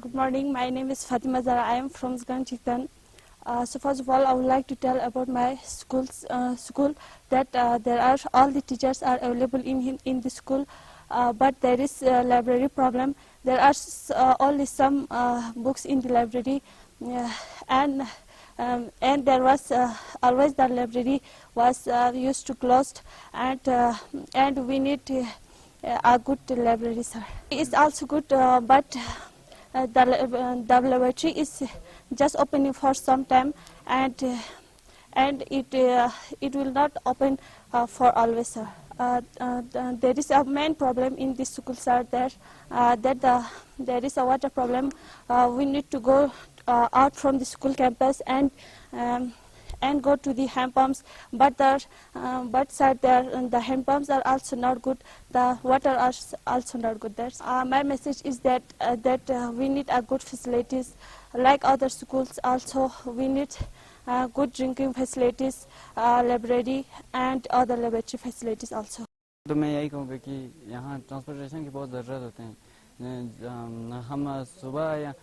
Good morning. My name is Fatima Zara. I am from Zganchiktan. So first of all, I would like to tell about my school that there are all the teachers are available in the school, but there is a library problem. There are only some books in the library, and there was always the library was used to closed, and we need a good library, sir. It's also good, but the laboratory is just opening for some time, and it will not open for always, sir. There is a main problem in this school, sir, that there is a water problem. We need to go out from the school campus and go to the hand pumps, but sir, the hand pumps are also not good. The water are also not good. My message is that we need a good facilities like other schools. Also, we need good drinking facilities, library, and other laboratory facilities also. तो मैं यही कहूँगा कि यहाँ transportation की बहुत ज़रूरत होते हैं. हम सुबह या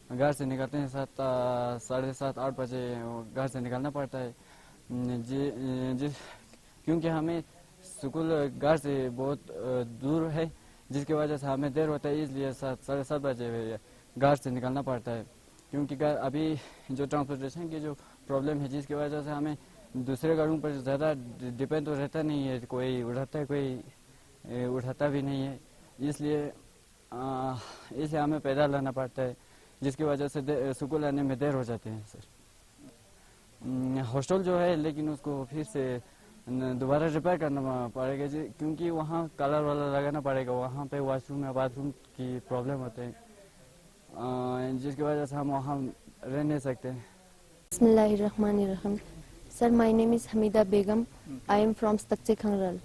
घर से निकलते हैं 7:30 8 बजे घर से निकलना पड़ता है, क्योंकि हमें स्कूल घर से बहुत दूर है, जिसकी वजह से हमें देर होता है, इसलिए 7:30 बजे घर से निकलना पड़ता है. क्योंकि अभी जो ट्रांसपोर्टेशन की जो प्रॉब्लम है, जिसकी वजह से हमें दूसरे गाड़ियों पर ज़्यादा डिपेंड तो रहता नहीं है. कोई उठाता है, कोई उठाता भी नहीं है, इसलिए हमें पैदल लाना पड़ता है, जिसकी वजह से स्कूल आने में देर हो जाते हैं, सर. हॉस्टल जो है, लेकिन उसको फिर से दोबारा रिपेयर करना पड़ेगा, क्योंकि वहाँ कलर वाला लगाना पड़ेगा. वहाँ पे वॉशरूम या बाथरूम की प्रॉब्लम होते हैं, जिसकी वजह से हम वहाँ रह नहीं सकते. बिस्मिल्लाहिर्रहमानिर्रहीम. Sir, my name is Hamida Begum. I am from Takche Khangral.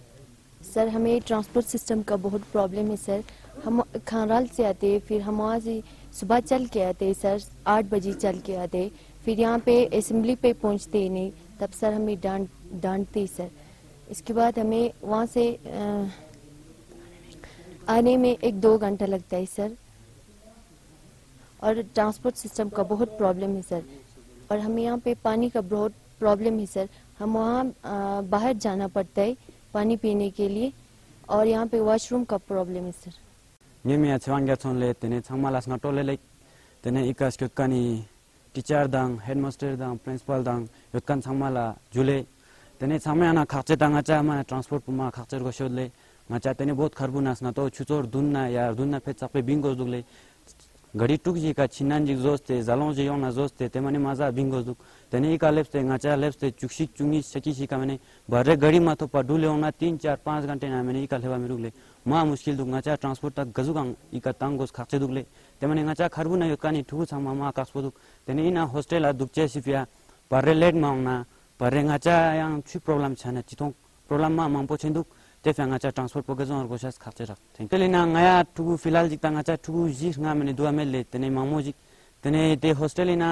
Sir, हमें ट्रांसपोर्ट सिस्टम का बहुत प्रॉब्लम है. सर, हम खंगराल से आते, फिर हम वहाँ से सुबह चल के आते सर, 8 बजे चल के आते, फिर यहाँ पे असेंबली पे पहुँचते ही नहीं, तब सर हमें डांटते सर. इसके बाद हमें वहाँ से आने में 1-2 घंटा लगता है सर. और ट्रांसपोर्ट सिस्टम का बहुत प्रॉब्लम है सर. और हमें यहाँ पे पानी का बहुत प्रॉब्लम है सर. हम वहाँ बाहर जाना पड़ता है पानी पीने के लिए, और यहाँ पे वॉशरूम का प्रॉब्लम है sir. Nyemi atwanga tonle tene thamala snatole like tene ikas kyokani teacher dang, headmaster dang, principal dang yotkan thamala jule tene thamana khache danga cha ma transport puma khache go shodle ma cha tene बहुत खरबुनास ना तो छुचोर दुन्ना या दुन्ना पे चापे Bingo दुगले घड़ी टुक जी का छिनान जी जोस्ते जालों जी योना जोस्ते ते माने मजा बिंगो दुग तने इका लेफ्टे ngacha लेफ्टे चुक्षी चुंगी सकी सी का मैंने भरे घड़ी मा तो पडुले होना 3-4-5 घंटे ना मैंने इका लेवा में रुगले मा मुश्किल दुग ngacha ट्रांसपोर्ट तक गजुगांग इका तांगोस खाचे दुगले ते माने ngacha खरबु ना योकानी ठुगु छमा मा कासपो दुग तने इना हॉस्टल आ दुगचे सिफिया भरे लेट मांगना भरे ngacha yang छु प्रॉब्लम छने चितों प्रॉब्लम मा मांगपो छेंदुक ते ngacha ट्रांसपोर्ट पगजों और गोशास खाचे रख थैंक यू. ना ngaya ठुगु फिलहाल जिता ngacha ठुगु जी nga मैंने दुआ में ले तने मामोजी तने ते हॉस्टल इना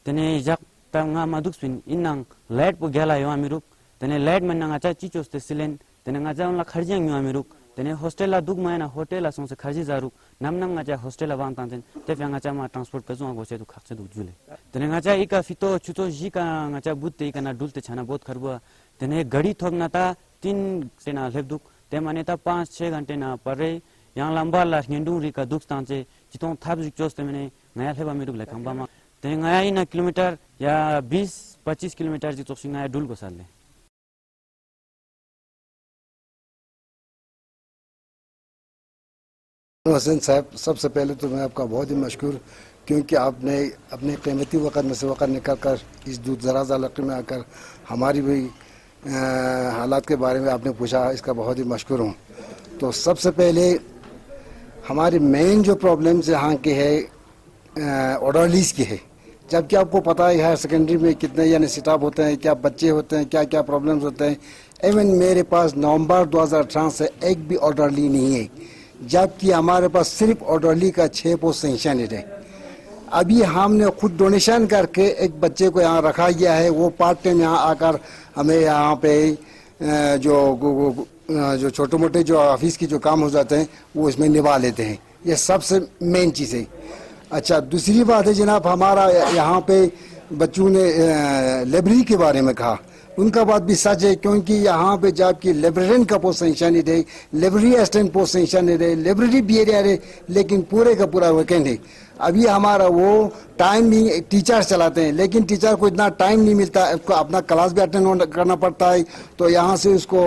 तने जक tanga maduk spin inang light po gela yo amiruk tene light man nga cha chichos te silen tene nga ja la kharjang yo amiruk tene hostel la dug ma na hotel la song se kharji zaruk namnang nga ja hostel la bang tanten te nga cha ma transport ka zo go se du khakse du jule tene nga cha ika fito chuto ji ka nga cha butte ika na dulte chana बहुत खरबुआ tene gadi thogna ta 3 से ना lebduk te mane ta 5-6 घंटे ना परे yang lamba la ngenduri ka duk stan che chitong thab juk chos te mane ngaya leba miruk le khamba ma te ngaya ina kilometer या 20-25 kilometre जी तोसिंग आया डुल को साले. हसन साहब, सबसे पहले तो मैं आपका बहुत ही मशकूर, क्योंकि आपने अपने कीमती वक़्त में से वक़्त निकाल कर इस दूर दराज इलाके में आकर हमारी भी हालात के बारे में आपने पूछा, इसका बहुत ही मशकूर हूँ. तो सबसे पहले हमारी मेन जो प्रॉब्लम्स यहाँ के है ऑर्डरलीज़ की है, जबकि आपको पता है हायर सेकेंडरी में कितने यानी स्टाफ होते हैं, क्या बच्चे होते हैं, क्या क्या प्रॉब्लम्स होते हैं. इवन मेरे पास नवंबर 2018 से एक भी ऑर्डरली नहीं है, जबकि हमारे पास सिर्फ ऑर्डरली का 6 पोस्ट सेंक्शन है. अभी हमने खुद डोनेशन करके एक बच्चे को यहाँ रखा गया है, वो पार्ट टाइम यहाँ आकर हमें यहाँ पे जो छोटे मोटे जो ऑफिस की जो काम हो जाते हैं वो इसमें निभा लेते हैं. ये सबसे मेन चीज़ है. अच्छा, दूसरी बात है जनाब, हमारा यहाँ पे बच्चों ने लाइब्रेरी के बारे में कहा, उनका बात भी सच है, क्योंकि यहाँ पे जबकि लाइब्रेरियन का पोस्ट सेंशन नहीं रहे, लाइब्रेरी असिस्टेंट पोस्ट सेंशन नहीं रहे, लाइब्रेरी बी एरिया रहे, लेकिन पूरे का पूरा वैकेंट है। अभी हमारा वो टाइम नहीं, टीचर चलाते हैं, लेकिन टीचर को इतना टाइम नहीं मिलता, उसको अपना क्लास भी अटेंड करना पड़ता है, तो यहाँ से उसको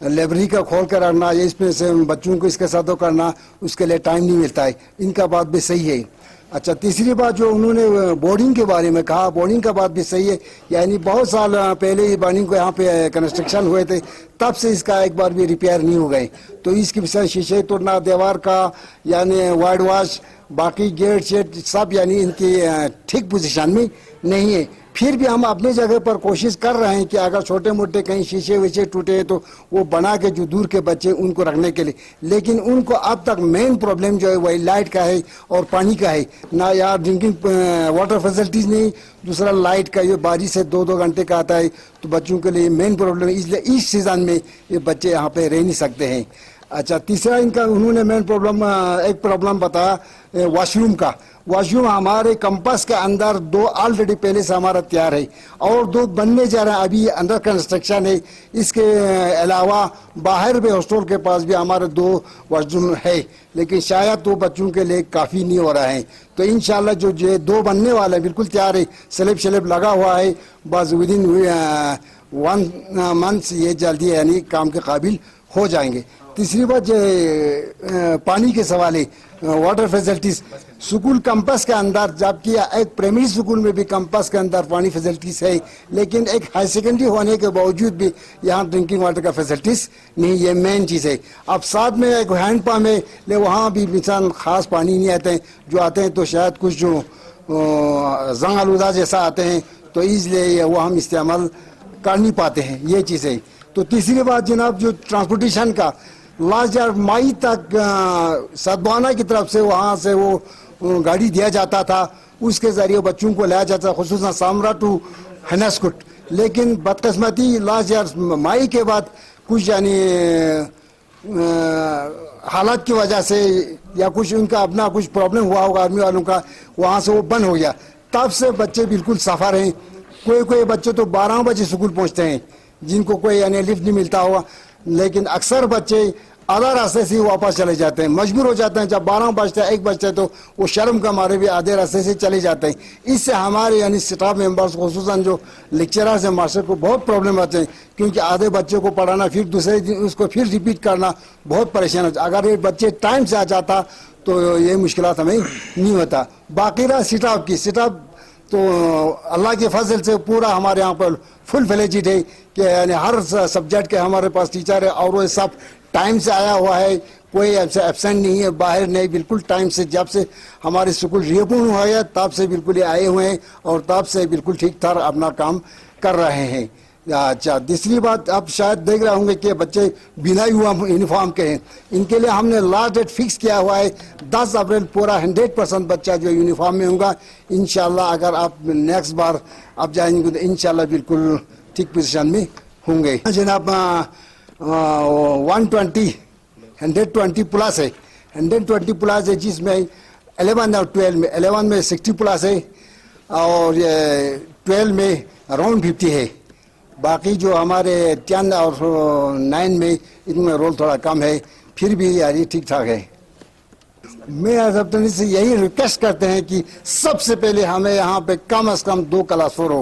लाइब्रेरी का खोल कर रखना, या इसमें से बच्चों को इसके साथ करना, उसके लिए टाइम नहीं मिलता है। इनका बात भी सही है। अच्छा, तीसरी बात जो उन्होंने बोर्डिंग के बारे में कहा, बोर्डिंग का बात भी सही है। यानी बहुत साल पहले ही बोर्डिंग को यहाँ पे कंस्ट्रक्शन हुए थे, तब से इसका एक बार भी रिपेयर नहीं हो गए, तो इसकी विषय शीशे तोड़ना, दीवार का यानी वाइड वॉश, बाकी गेट शेट सब यानी इनकी ठीक पोजीशन में नहीं है। फिर भी हम अपनी जगह पर कोशिश कर रहे हैं कि अगर छोटे मोटे कहीं शीशे वीशे टूटे तो वो बना के जो दूर के बच्चे उनको रखने के लिए, लेकिन उनको अब तक मेन प्रॉब्लम जो है वही लाइट का है और पानी का है ना। यार ड्रिंकिंग वाटर फैसिलिटीज नहीं, दूसरा लाइट का, ये बारिश से 2-2 घंटे का आता है, तो बच्चों के लिए मेन प्रॉब्लम है। इसलिए इस सीजन में ये बच्चे यहाँ पे रह नहीं सकते हैं। अच्छा, तीसरा इनका उन्होंने मेन प्रॉब्लम, एक प्रॉब्लम बताया वॉशरूम का। वॉशरूम हमारे कैंपस के अंदर 2 ऑलरेडी पहले से हमारा तैयार है और 2 बनने जा रहे हैं, अभी अंडर कंस्ट्रक्शन है। इसके अलावा बाहर भी हॉस्टल के पास भी हमारे 2 वॉशरूम है, लेकिन शायद तो बच्चों के लिए काफ़ी नहीं हो रहा है। तो इंशाल्लाह जो 2 बनने वाले बिल्कुल तैयार है, स्लैब लगा हुआ है, बस विदिन 1 मंथ ये जल्दी यानी काम के काबिल हो जाएंगे। तीसरी बात जो पानी के सवाल है, वाटर फैसिलिटीज स्कूल कैंपस के अंदर, जबकि एक प्राइमरी स्कूल में भी कैंपस के अंदर पानी फैसिलिटीज है, लेकिन एक हाई सेकेंडरी होने के बावजूद भी यहाँ ड्रिंकिंग वाटर का फैसिलिटीज नहीं, ये मेन चीज़ है। अब साथ में एक हैंड पंप है, ले वहाँ भी इंसान खास पानी नहीं आते हैं, जो आते हैं तो शायद कुछ जो जंग आलूदा जैसा आते हैं, तो इसलिए वो हम इस्तेमाल कर नहीं पाते हैं, ये चीज़ है। तो तीसरी बात जनाब, जो ट्रांसपोर्टेशन का, लास्ट ईयर मई तक सदवाना की तरफ से वहाँ से वो गाड़ी दिया जाता था, उसके ज़रिए बच्चों को लाया जाता, खुसूसन सामरा टू हनसकुट, लेकिन बदकिस्मती लास्ट ईयर मई के बाद कुछ यानी हालात की वजह से या कुछ उनका अपना कुछ प्रॉब्लम हुआ होगा आर्मी वालों का, वहाँ से वो बंद हो गया। तब से बच्चे बिल्कुल सफ़र हैं। कोई बच्चे तो 12 बजे स्कूल पहुँचते हैं, जिनको कोई यानी लिफ्ट नहीं मिलता होगा, लेकिन अक्सर बच्चे आधा रास्ते से वापस चले जाते हैं, मजबूर हो जाते हैं। जब 12 बजते हैं 1 बजते हैं तो वो शर्म का मारे भी आधे रास्ते से चले जाते हैं। इससे हमारे यानी स्टाफ मेंबर्स खुसूसन जो लेक्चरर्स हैं, मास्टर को बहुत प्रॉब्लम आते हैं, क्योंकि आधे बच्चे को पढ़ाना, फिर दूसरे दिन उसको फिर रिपीट करना, बहुत परेशान होता। अगर ये बच्चे टाइम से आ जाता तो ये मुश्किलात हमें नहीं होता। बाकी रहा स्टाफ की, स्टाफ तो अल्लाह के फजल से पूरा हमारे यहाँ पर फुल फ्लेजिड है कि यानी हर सब्जेक्ट के हमारे पास टीचर है, और वो सब टाइम से आया हुआ है, कोई एब्सेंट नहीं है, बाहर नहीं, बिल्कुल टाइम से। जब से हमारे स्कूल रीओपन हुआ है तब से बिल्कुल ये आए हुए हैं और तब से बिल्कुल ठीक ठाक अपना काम कर रहे हैं। अच्छा, दूसरी बात, आप शायद देख रहे होंगे कि बच्चे बिना यूनिफॉर्म के हैं, इनके लिए हमने लास्ट डेट फिक्स किया हुआ है 10 अप्रैल पूरा 100% बच्चा जो यूनिफॉर्म में होगा। इंशाल्लाह अगर आप नेक्स्ट बार आप जाएंगे तो इंशाल्लाह बिल्कुल ठीक पोजीशन में होंगे। जनाब 120 प्लस है, 120 प्लस है, जिसमें 11 और 12 में 11 में 60 प्लस है और 12 में अराउंड 50 है। बाकी जो हमारे 10 और 9 में इनमें रोल थोड़ा कम है, फिर भी यार ये ठीक ठाक है। मैं सब से यही रिक्वेस्ट करते हैं कि सबसे पहले हमें यहाँ पे कम से कम 2 क्लास 4 हो,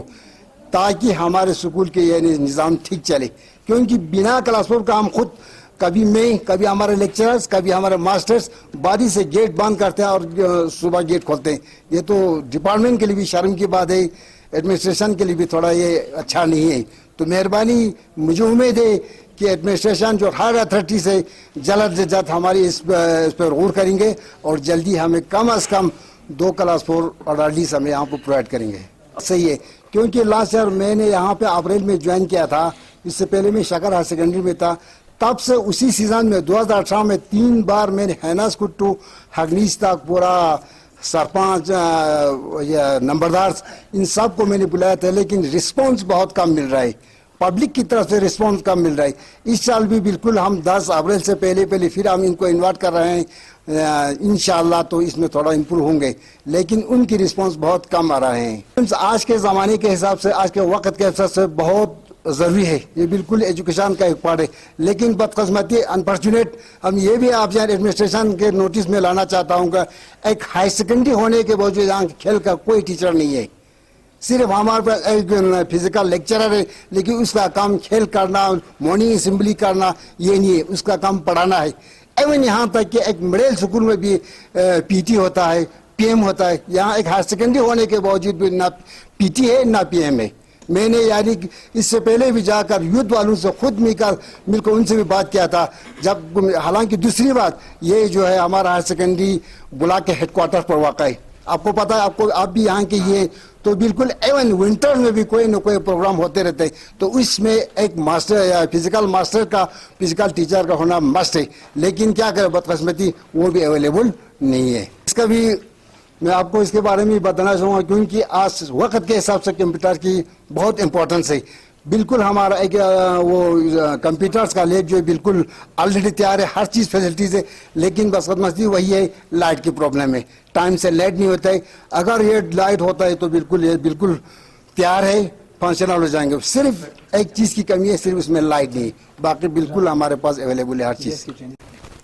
ताकि हमारे स्कूल के ये निज़ाम ठीक चले। क्योंकि बिना क्लास 4 का हम खुद कभी मैं, कभी हमारे लेक्चरर्स, कभी हमारे मास्टर्स बारी से गेट बंद करते हैं और सुबह गेट खोलते हैं। ये तो डिपार्टमेंट के लिए भी शर्म की बात है, एडमिनिस्ट्रेशन के लिए भी थोड़ा ये अच्छा नहीं है। तो मेहरबानी, मुझे उम्मीद है कि एडमिनिस्ट्रेशन जो हर अथॉरिटी से जल्द से जल्द हमारी इस पर गौर करेंगे और जल्दी हमें कम से कम 2 क्लास 4 और अर्लीस हमें यहाँ पर प्रोवाइड करेंगे। सही है, क्योंकि लास्ट ईयर मैंने यहाँ पे अप्रैल में ज्वाइन किया था, इससे पहले मैं शकर हायर सेकेंडरी में था। तब से उसी सीजन में 2018 में 3 बार मैंने हैनास्कुट टू हगनीस तक पूरा सरपंच या नंबरदार इन सब को मैंने बुलाया था, लेकिन रिस्पांस बहुत कम मिल रहा है, पब्लिक की तरफ से रिस्पांस कम मिल रहा है। इस साल भी बिल्कुल हम 10 अप्रैल से पहले फिर हम इनको इन्वाइट कर रहे हैं इंशाअल्लाह तो इसमें थोड़ा इम्प्रूव होंगे, लेकिन उनकी रिस्पांस बहुत कम आ रहे हैं। आज के ज़माने के हिसाब से, आज के वक्त के हिसाब से बहुत ज़रूरी है, ये बिल्कुल एजुकेशन का एक पार्ट है। लेकिन बदकिस्मती अनफॉर्चुनेट हम ये भी आप यहाँ एडमिनिस्ट्रेशन के नोटिस में लाना चाहता हूँ कि एक हाई सेकेंडरी होने के बावजूद यहाँ खेल का कोई टीचर नहीं है। सिर्फ हमारे पास एक फिजिकल लेक्चरर है, लेकिन उसका काम खेल करना, मॉर्निंग असेंबली करना ये नहीं है, उसका काम पढ़ाना है। एवं यहाँ तक कि एक मिडिल स्कूल में भी पीटी होता है, पीएम होता है। यहाँ एक हायर सेकेंडरी होने के बावजूद भी ना पीटी है ना पीएम है। मैंने यानी इससे पहले भी जाकर यूथ वालों से खुद मिलकर उनसे भी बात किया था। जब हालांकि दूसरी बात ये जो है हमारा हायर सेकेंडरी बुला के हेडक्वार्टर पर वाक़ है, आपको पता है, आपको आप भी यहाँ के ये तो बिल्कुल एवन विंटर में भी कोई न कोई प्रोग्राम होते रहते हैं, तो इसमें एक मास्टर या फिजिकल मास्टर का, फिजिकल टीचर का होना मस्ट है। लेकिन क्या करें, बदकिस्मती वो भी अवेलेबल नहीं है। इसका भी मैं आपको इसके बारे में बताना चाहूँगा, क्योंकि आज वक्त के हिसाब से कंप्यूटर की बहुत इंपॉर्टेंस है। बिल्कुल हमारा एक वो कंप्यूटर्स का लैब जो है बिल्कुल ऑलरेडी तैयार है, हर चीज़ फैसिलिटीज़ है, लेकिन बस मसला वही है, लाइट की प्रॉब्लम है। टाइम से लाइट नहीं होता है। अगर ये लाइट होता है तो बिल्कुल ये बिल्कुल तैयार है, फंक्शनल हो जाएंगे। सिर्फ एक चीज़ की कमी है, सिर्फ उसमें लाइट नहीं, बाकी बिल्कुल हमारे पास अवेलेबल है हर चीज़।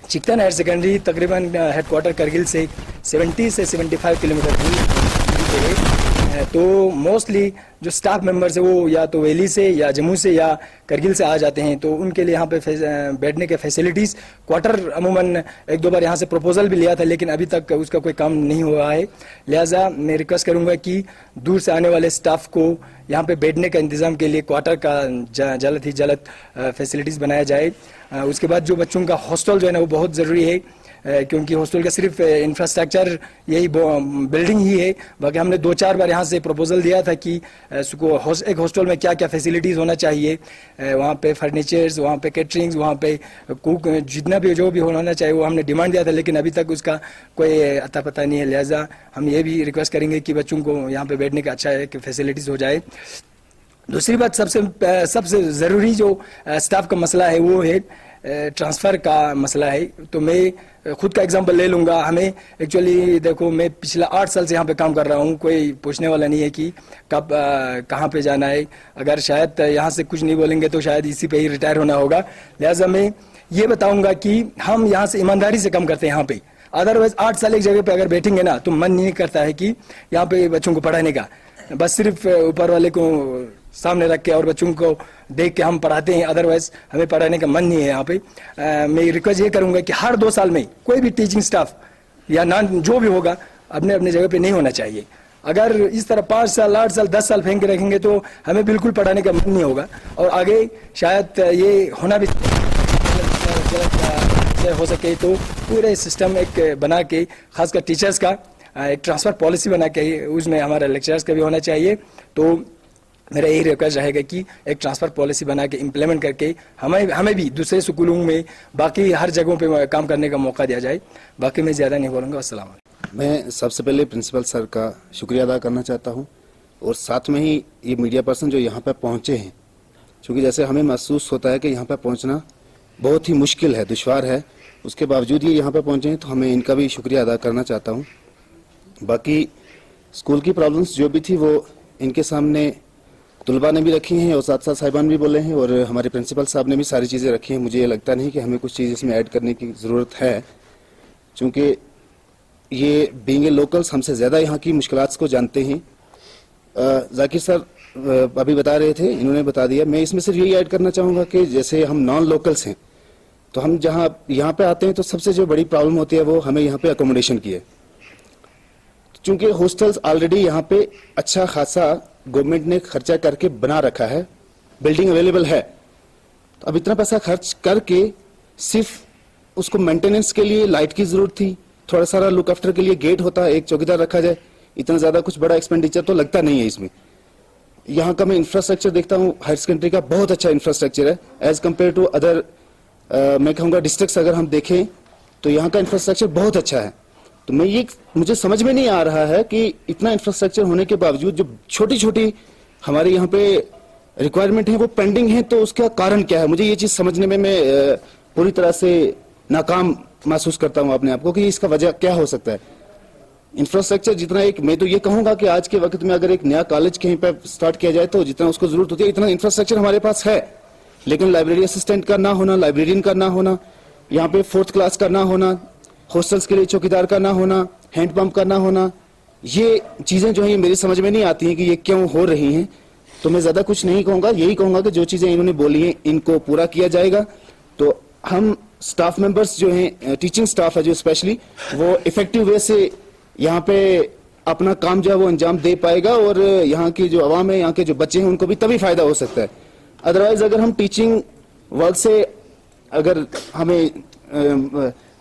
चिकतन हायर सेकेंडरी तकरीबन हेडक्वार्टर करगिल से 70 से 75 किलोमीटर दूर है। तो मोस्टली जो स्टाफ मेंबर्स है वो या तो वैली से या जम्मू से या करगिल से आ जाते हैं, तो उनके लिए यहाँ पे बैठने के फैसिलिटीज़ क्वार्टर अमूमन एक दो बार यहाँ से प्रपोजल भी लिया था, लेकिन अभी तक उसका कोई काम नहीं हुआ है। लिहाजा मैं रिक्वेस्ट करूँगा कि दूर से आने वाले स्टाफ को यहाँ पे बैठने का इंतज़ाम के लिए क्वार्टर का जल्द ही जल्द फैसिलिटीज़ बनाया जाए। उसके बाद जो बच्चों का हॉस्टल जो है ना वो बहुत ज़रूरी है, क्योंकि हॉस्टल का सिर्फ इंफ्रास्ट्रक्चर यही बिल्डिंग ही है। बाकी हमने 2-4 बार यहाँ से प्रपोजल दिया था कि एक हॉस्टल में क्या क्या फैसिलिटीज़ होना चाहिए, वहाँ पे फर्नीचर्स, वहाँ पे कैटरिंग्स, वहाँ पे कुक, जितना भी जो भी होना चाहिए वो हमने डिमांड दिया था, लेकिन अभी तक उसका कोई अता पता नहीं है। लिहाजा हम ये भी रिक्वेस्ट करेंगे कि बच्चों को यहाँ पे बैठने का अच्छा एक फैसिलिटीज़ हो जाए। दूसरी बात, सबसे ज़रूरी जो स्टाफ का मसला है वो है ट्रांसफ़र का मसला है। तो मैं खुद का एग्जांपल ले लूँगा। हमें एक्चुअली देखो, मैं पिछला 8 साल से यहाँ पे काम कर रहा हूँ, कोई पूछने वाला नहीं है कि कब कहाँ पे जाना है। अगर शायद यहाँ से कुछ नहीं बोलेंगे तो शायद इसी पे ही रिटायर होना होगा। लिहाजा मैं ये बताऊँगा कि हम यहाँ से ईमानदारी से काम करते हैं यहाँ पे। अदरवाइज 8 साल एक जगह पे अगर बैठेंगे ना तो मन नहीं करता है कि यहाँ पे बच्चों को पढ़ाने का, बस सिर्फ ऊपर वाले को सामने रख के और बच्चों को देख के हम पढ़ाते हैं। अदरवाइज हमें पढ़ाने का मन नहीं है यहाँ पे। मैं रिक्वेस्ट ये करूँगा कि हर 2 साल में कोई भी टीचिंग स्टाफ या नॉन जो भी होगा अपने अपने जगह पे नहीं होना चाहिए। अगर इस तरह 5 साल 8 साल 10 साल फेंक के रखेंगे तो हमें बिल्कुल पढ़ाने का मन नहीं होगा, और आगे शायद ये होना भी हो सके। तो पूरे सिस्टम एक बना के, खासकर टीचर्स का एक ट्रांसफ़र पॉलिसी बना के, उसमें हमारा लेक्चरर्स का भी होना चाहिए। तो मेरा यही रिक्वेस्ट रहेगा कि एक ट्रांसफ़र पॉलिसी बना के इम्प्लीमेंट करके हमें भी दूसरे स्कूलों में, बाकी हर जगहों पे काम करने का मौका दिया जाए। बाकी मैं ज़्यादा नहीं बोलूँगा। अस्सलाम वालेकुम। मैं सबसे पहले प्रिंसिपल सर का शुक्रिया अदा करना चाहता हूँ, और साथ में ही ये मीडिया पर्सन जो यहाँ पर पहुँचे हैं, क्योंकि जैसे हमें महसूस होता है कि यहाँ पर पहुँचना बहुत ही मुश्किल है, दुश्वार है, उसके बावजूद ये यहाँ पर पहुँचे हैं, तो हमें इनका भी शुक्रिया अदा करना चाहता हूँ। बाकी स्कूल की प्रॉब्लम्स जो भी थी वो इनके सामने तुलबा ने भी रखी हैं, और साथ साथ साहिबान भी बोले हैं, और हमारे प्रिंसिपल साहब ने भी सारी चीज़ें रखी हैं। मुझे ये लगता नहीं कि हमें कुछ चीज़ इसमें ऐड करने की ज़रूरत है, क्योंकि ये बीइंग ए लोकल्स हमसे ज़्यादा यहाँ की मुश्किलात को जानते हैं। जाकिर सर अभी बता रहे थे, इन्होंने बता दिया। मैं इसमें सिर्फ यही ऐड करना चाहूँगा कि जैसे हम नॉन लोकल्स हैं, तो हम जहाँ यहाँ पे आते हैं तो सबसे जो बड़ी प्रॉब्लम होती है वो हमें यहाँ पे अकोमोडेशन की है। चूँकि हॉस्टल्स ऑलरेडी यहाँ पे अच्छा खासा गवर्नमेंट ने खर्चा करके बना रखा है, बिल्डिंग अवेलेबल है, तो अब इतना पैसा खर्च करके सिर्फ उसको मेंटेनेंस के लिए लाइट की ज़रूरत थी, थोड़ा सारा लुक आफ्टर के लिए गेट होता, एक चौकीदार रखा जाए, इतना ज़्यादा कुछ बड़ा एक्सपेंडिचर तो लगता नहीं है इसमें। यहाँ का मैं इंफ्रास्ट्रक्चर देखता हूँ, हायर सेकेंडरी का बहुत अच्छा इंफ्रास्ट्रक्चर है एज कम्पेयर टू अदर मैं कहूँगा डिस्ट्रिक्ट्स। अगर हम देखें तो यहाँ का इंफ्रास्ट्रक्चर बहुत अच्छा है। तो मुझे समझ में नहीं आ रहा है कि इतना इंफ्रास्ट्रक्चर होने के बावजूद जो छोटी छोटी हमारे यहाँ पे रिक्वायरमेंट है वो पेंडिंग है, तो उसका कारण क्या है? मुझे ये चीज़ समझने में मैं पूरी तरह से नाकाम महसूस करता हूं अपने आप को कि इसका वजह क्या हो सकता है। इंफ्रास्ट्रक्चर जितना, एक मैं तो ये कहूंगा कि आज के वक्त में अगर एक नया कॉलेज कहीं पे स्टार्ट किया जाए तो जितना उसको जरूरत होती है इतना इंफ्रास्ट्रक्चर हमारे पास है, लेकिन लाइब्रेरी असिस्टेंट का ना होना, लाइब्रेरियन का ना होना, यहाँ पे 4th क्लास का ना होना, हॉस्टल्स के लिए चौकीदार का ना होना, हैंड पंप का ना होना, ये चीजें जो है ये मेरी समझ में नहीं आती हैं कि ये क्यों हो रही हैं। तो मैं ज्यादा कुछ नहीं कहूंगा, यही कहूंगा कि जो चीजें इन्होंने बोली हैं इनको पूरा किया जाएगा तो हम स्टाफ मेंबर्स जो हैं, टीचिंग स्टाफ है जो स्पेशली, वो इफेक्टिव वे से यहाँ पे अपना काम जो है वो अंजाम दे पाएगा और यहाँ की जो आवाम है, यहाँ के जो बच्चे हैं उनको भी तभी फायदा हो सकता है। अदरवाइज अगर हम टीचिंग वर्क से अगर हमें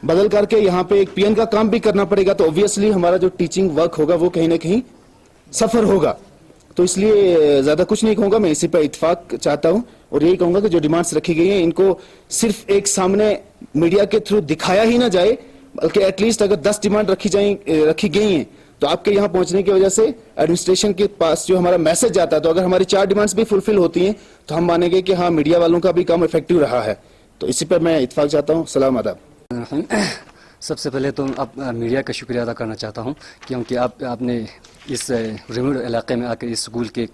बदल करके यहाँ पे एक पीएन का काम भी करना पड़ेगा तो ऑब्वियसली हमारा जो टीचिंग वर्क होगा वो कहीं ना कहीं सफर होगा। तो इसलिए ज्यादा कुछ नहीं कहूंगा, मैं इसी पर इत्तेफाक चाहता हूं और यही कहूंगा कि जो डिमांड्स रखी गई हैं इनको सिर्फ एक सामने मीडिया के थ्रू दिखाया ही ना जाए, बल्कि एटलीस्ट अगर 10 डिमांड रखी गई हैं तो आपके यहाँ पहुंचने की वजह से एडमिनिस्ट्रेशन के पास जो हमारा मैसेज जाता है, तो अगर हमारी 4 डिमांड्स भी फुलफिल होती हैं तो हम मानेंगे कि हाँ मीडिया वालों का भी काम इफेक्टिव रहा है। तो इसी पर मैं इत्तेफाक चाहता हूँ। सलाम आदाब। सबसे पहले तो अब मीडिया का शुक्रिया अदा करना चाहता हूं क्योंकि आपने इस रिमोट इलाके में आकर इस स्कूल के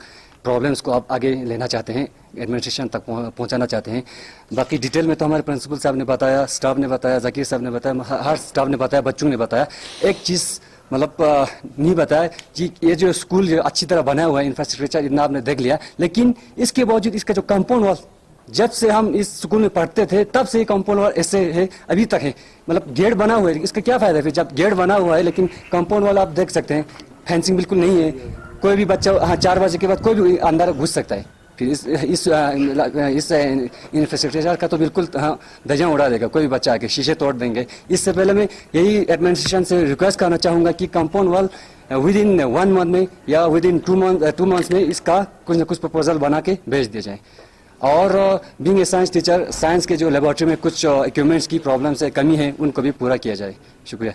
प्रॉब्लम्स को आप आगे लेना चाहते हैं, एडमिनिस्ट्रेशन तक पहुंचाना चाहते हैं। बाकी डिटेल में तो हमारे प्रिंसिपल साहब ने बताया, स्टाफ ने बताया, ज़कीर साहब ने बताया, हर स्टाफ ने बताया, बच्चों ने बताया। एक चीज़ मतलब नहीं बताया कि ये जो स्कूल जो अच्छी तरह बनाया हुआ है, इंफ्रास्ट्रक्चर इतना आपने देख लिया, लेकिन इसके बावजूद इसका जो कंपाउंड वॉल, जब से हम इस स्कूल में पढ़ते थे तब से कंपाउंड वॉल ऐसे है अभी तक है। मतलब गेट बना हुआ है, इसका क्या फायदा है फिर जब गेट बना हुआ है लेकिन कंपाउंड वॉल आप देख सकते हैं फेंसिंग बिल्कुल नहीं है। कोई भी बच्चा 4 बजे के बाद कोई भी अंदर घुस सकता है। फिर इस इंफ्रास्ट्रक्चर का तो बिल्कुल धज्जियां उड़ा देगा, कोई भी बच्चा आके शीशे तोड़ देंगे। इससे पहले मैं यही एडमिनिस्ट्रेशन से रिक्वेस्ट करना चाहूँगा कि compound wall with in 1 month में या विद इन 2 मंथ्स में इसका कुछ न कुछ प्रपोजल बना के भेज दिया जाए। और being a science teacher, science के जो लेबोरेटरी में कुछ इक्विपमेंट्स की प्रॉब्लम्स है, कमी है, उनको भी पूरा किया जाए। शुक्रिया।